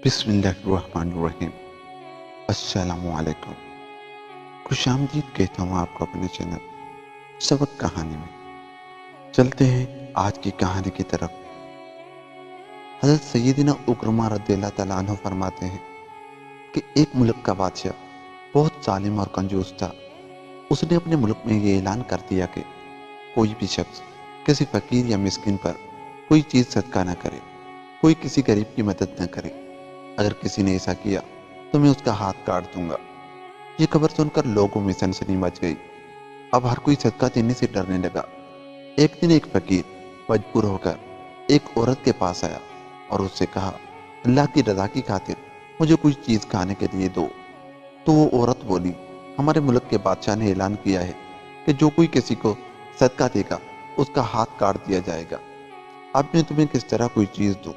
بسم اللہ الرحمن الرحیم۔ السلام علیکم۔ خوش آمدید کہتا ہوں آپ کو اپنے چینل سبق کہانی میں۔ چلتے ہیں آج کی کہانی کی طرف۔ حضرت سیدنا اکرمہ رضی اللہ تعالیٰ عنہ فرماتے ہیں کہ ایک ملک کا بادشاہ بہت ظالم اور کنجوس تھا۔ اس نے اپنے ملک میں یہ اعلان کر دیا کہ کوئی بھی شخص کسی فقیر یا مسکین پر کوئی چیز صدقہ نہ کرے، کوئی کسی غریب کی مدد نہ کرے۔ اگر کسی نے ایسا کیا تو میں اس کا ہاتھ کاٹ دوں گا۔ یہ خبر سن کر لوگوں میں سنسنی مچ گئی۔ اب ہر کوئی صدقہ دینے سے ڈرنے لگا۔ ایک دن ایک فقیر مجبور ہو کر ایک عورت کے پاس آیا اور اس سے کہا، اللہ کی رضا کی خاطر مجھے کچھ چیز کھانے کے لیے دو۔ تو وہ عورت بولی، ہمارے ملک کے بادشاہ نے اعلان کیا ہے کہ جو کوئی کسی کو صدقہ دے گا اس کا ہاتھ کاٹ دیا جائے گا۔ اب میں تمہیں کس طرح کوئی چیز دوں؟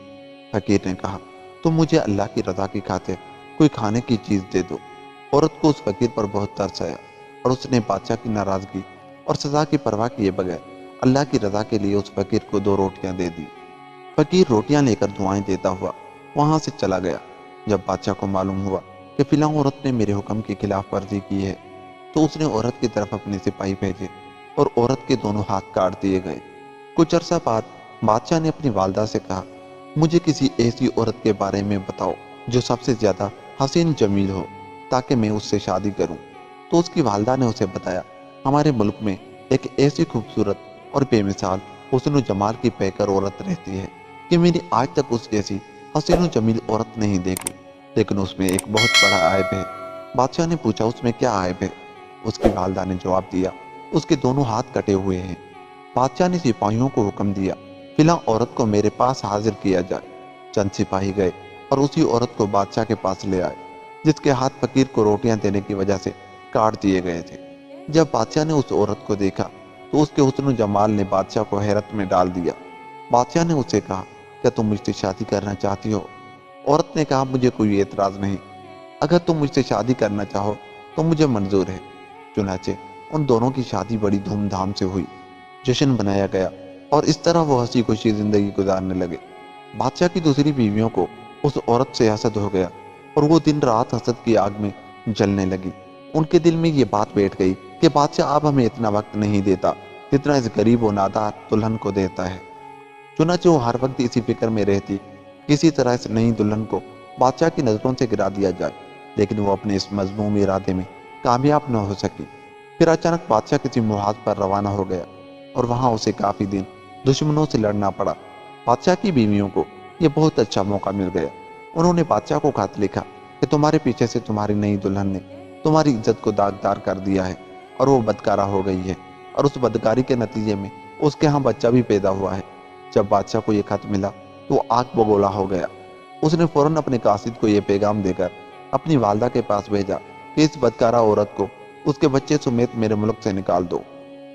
فقیر نے کہا، تم مجھے اللہ کی رضا کی خاطر کوئی کھانے کی چیز دے دو۔ عورت کو اس فقیر پر بہت ترس آیا اور اس نے بادشاہ کی ناراضگی اور سزا کی پرواہ کیے بغیر اللہ کی رضا کے لیے اس فقیر کو 2 روٹیاں دے دی۔ فقیر روٹیاں لے کر دعائیں دیتا ہوا وہاں سے چلا گیا۔ جب بادشاہ کو معلوم ہوا کہ فلاں عورت نے میرے حکم کی خلاف ورزی کی ہے تو اس نے عورت کی طرف اپنے سپاہی بھیجے اور عورت کے دونوں ہاتھ کاٹ دیے گئے۔ کچھ عرصہ بعد بادشاہ نے اپنی والدہ سے کہا، مجھے کسی ایسی عورت کے بارے میں بتاؤ جو سب سے زیادہ حسین جمیل ہو تاکہ میں اس سے شادی کروں۔ تو اس کی والدہ نے اسے بتایا، ہمارے ملک میں ایک ایسی خوبصورت اور بے مثال حسن و جمال کی پیکر عورت رہتی ہے کہ میں نے آج تک اس جیسی حسین و جمیل عورت نہیں دیکھی، لیکن اس میں ایک بہت بڑا عیب ہے۔ بادشاہ نے پوچھا، اس میں کیا عیب ہے؟ اس کی والدہ نے جواب دیا، اس کے دونوں ہاتھ کٹے ہوئے ہیں۔ بادشاہ نے سپاہیوں کو حکم دیا، فلاں عورت کو میرے پاس حاضر کیا جائے۔ چند سپاہی گئے اور اسی عورت کو بادشاہ کے پاس لے آئے جس کے ہاتھ فقیر کو روٹیاں دینے کی وجہ سے کاٹ دیے گئے تھے۔ جب بادشاہ نے اس عورت کو دیکھا تو اس کے حسن و جمال نے بادشاہ کو حیرت میں ڈال دیا۔ بادشاہ نے اسے کہا، کیا تم مجھ سے شادی کرنا چاہتی ہو؟ عورت نے کہا، مجھے کوئی اعتراض نہیں، اگر تم مجھ سے شادی کرنا چاہو تو مجھے منظور ہے۔ چنانچہ ان دونوں کی شادی بڑی دھوم دھام سے ہوئی، جشن منایا گیا اور اس طرح وہ ہنسی خوشی زندگی گزارنے لگے۔ بادشاہ کی دوسری بیویوں کو اس عورت سے حسد ہو گیا اور وہ دن رات حسد کی آگ میں جلنے لگی۔ ان کے دل میں یہ بات بیٹھ گئی کہ بادشاہ اب ہمیں اتنا وقت نہیں دیتا جتنا اس غریب و نادار دلہن کو دیتا ہے۔ چنانچہ وہ ہر وقت اسی فکر میں رہتی، کسی طرح اس نئی دلہن کو بادشاہ کی نظروں سے گرا دیا جائے، لیکن وہ اپنے اس مذموم ارادے میں کامیاب نہ ہو سکی۔ پھر اچانک بادشاہ کسی محاذ پر روانہ ہو گیا اور وہاں اسے کافی دن دشمنوں سے لڑنا پڑا۔ بادشاہ کی بیویوں کو یہ بہت اچھا موقع مل گیا۔ انہوں نے بادشاہ کو خط لکھا کہ تمہارے پیچھے سے تمہاری نئی دلہن نے تمہاری عزت کو داغدار کر دیا ہے اور وہ بدکارہ ہو گئی ہے، اور اس بدکاری کے نتیجے میں اس کے ہاں بچہ بھی پیدا ہوا ہے۔ جب بادشاہ کو یہ خط ملا تو وہ آگ بگولا ہو گیا۔ اس نے فوراً اپنے قاصد کو یہ پیغام دے کر اپنی والدہ کے پاس بھیجا کہ اس بدکارہ عورت کو اس کے بچے سمیت میرے ملک سے نکال دو،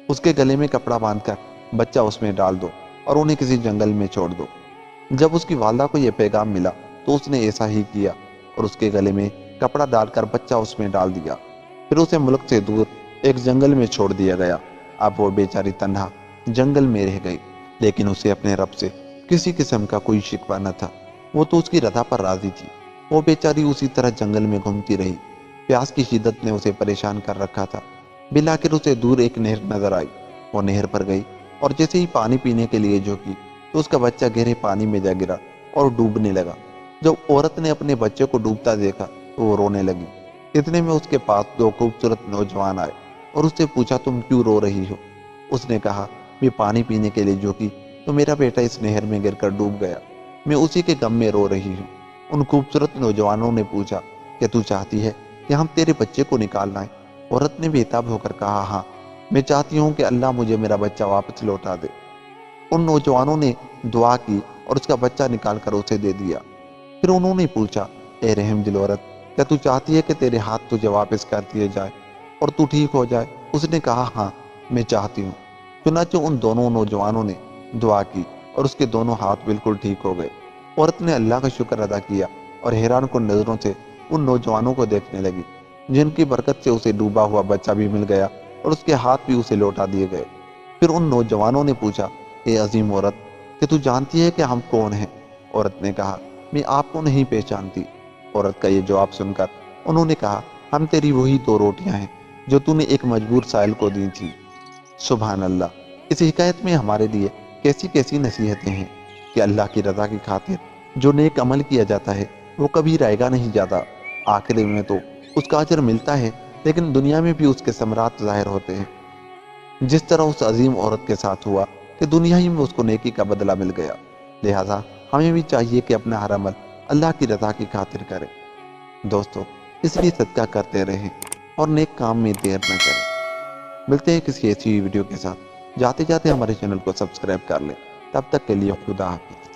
اس کے گلے میں کپڑا باندھ کر بچہ اس میں ڈال دو اور انہیں کسی جنگل میں چھوڑ دو۔ جب اس کی والدہ کو یہ پیغام ملا تو اس نے ایسا ہی کیا اور اس کے گلے میں کپڑا ڈال کر بچہ اس میں ڈال دیا۔ پھر اسے ملک سے دور ایک جنگل میں چھوڑ دیا گیا۔ اب وہ بیچاری تنہا جنگل میں رہ گئی، لیکن اسے اپنے رب سے کسی قسم کا کوئی شکوہ نہ تھا۔ وہ تو اس کی رضا پر راضی تھی۔ وہ بیچاری اسی طرح جنگل میں گھومتی رہی۔ پیاس کی شدت نے اسے پریشان کر رکھا تھا۔ بالآخر اسے دور ایک نہر نظر آئی۔ وہ نہر پر گئی اور جیسے ہی پانی پینے کے لیے جھکی تو اس کا بچہ گہرے پانی میں جا گرا اور ڈوبنے لگا۔ جب عورت نے اپنے بچے کو ڈوبتا دیکھا تو وہ رونے لگی۔ اتنے میں اس کے پاس 2 خوبصورت نوجوان آئے اور اس سے پوچھا، تم کیوں رو رہی ہو؟ اس نے کہا، میں پانی پینے کے لیے جھکی تو میرا بیٹا اس نہر میں گر کر ڈوب گیا، میں اسی کے غم میں رو رہی ہوں۔ ان خوبصورت نوجوانوں نے پوچھا، کہ تو چاہتی ہے کہ ہم تیرے بچے کو نکال لائیں؟ عورت نے بے تاب ہو کر کہا، ہاں، میں چاہتی ہوں کہ اللہ مجھے میرا بچہ واپس لوٹا دے۔ ان نوجوانوں نے دعا کی اور اس کا بچہ نکال کر اسے دے دیا۔ پھر انہوں نے پوچھا، اے رحم دل عورت، کیا تو چاہتی ہے کہ تیرے ہاتھ تجھے واپس کر دیے جائے اور تو ٹھیک ہو جائے؟ اس نے کہا، ہاں، میں چاہتی ہوں۔ چنانچہ ان دونوں نوجوانوں نے دعا کی اور اس کے دونوں ہاتھ بالکل ٹھیک ہو گئے۔ عورت نے اللہ کا شکر ادا کیا اور حیران کن نظروں سے ان نوجوانوں کو دیکھنے لگی، جن کی برکت سے اسے ڈوبا ہوا بچہ بھی مل گیا اور اس کے ہاتھ بھی اسے لوٹا دیے گئے۔ پھر ان نوجوانوں نے پوچھا، اے عظیم عورت، کہ تو جانتی ہے کہ ہم کون ہیں؟ عورت نے کہا، میں آپ کو نہیں پہچانتی۔ عورت کا یہ جواب سن کر انہوں نے کہا، ہم تیری وہی 2 روٹیاں ہیں جو تو نے ایک مجبور سائل کو دی تھی۔ سبحان اللہ! اس حکایت میں ہمارے لیے کیسی کیسی نصیحتیں ہیں کہ اللہ کی رضا کی خاطر جو نیک عمل کیا جاتا ہے وہ کبھی رائگاں نہیں جاتا۔ آخر میں تو اس کا اجر ملتا ہے، لیکن دنیا میں بھی اس کے ثمرات ظاہر ہوتے ہیں، جس طرح اس عظیم عورت کے ساتھ ہوا کہ دنیا ہی میں اس کو نیکی کا بدلہ مل گیا۔ لہٰذا ہمیں بھی چاہیے کہ اپنا ہر عمل اللہ کی رضا کی خاطر کریں۔ دوستو، اس لیے صدقہ کرتے رہیں اور نیک کام میں دیر نہ کریں۔ ملتے ہیں کسی ایسی ویڈیو کے ساتھ۔ جاتے جاتے ہمارے چینل کو سبسکرائب کر لیں۔ تب تک کے لیے خدا حافظ۔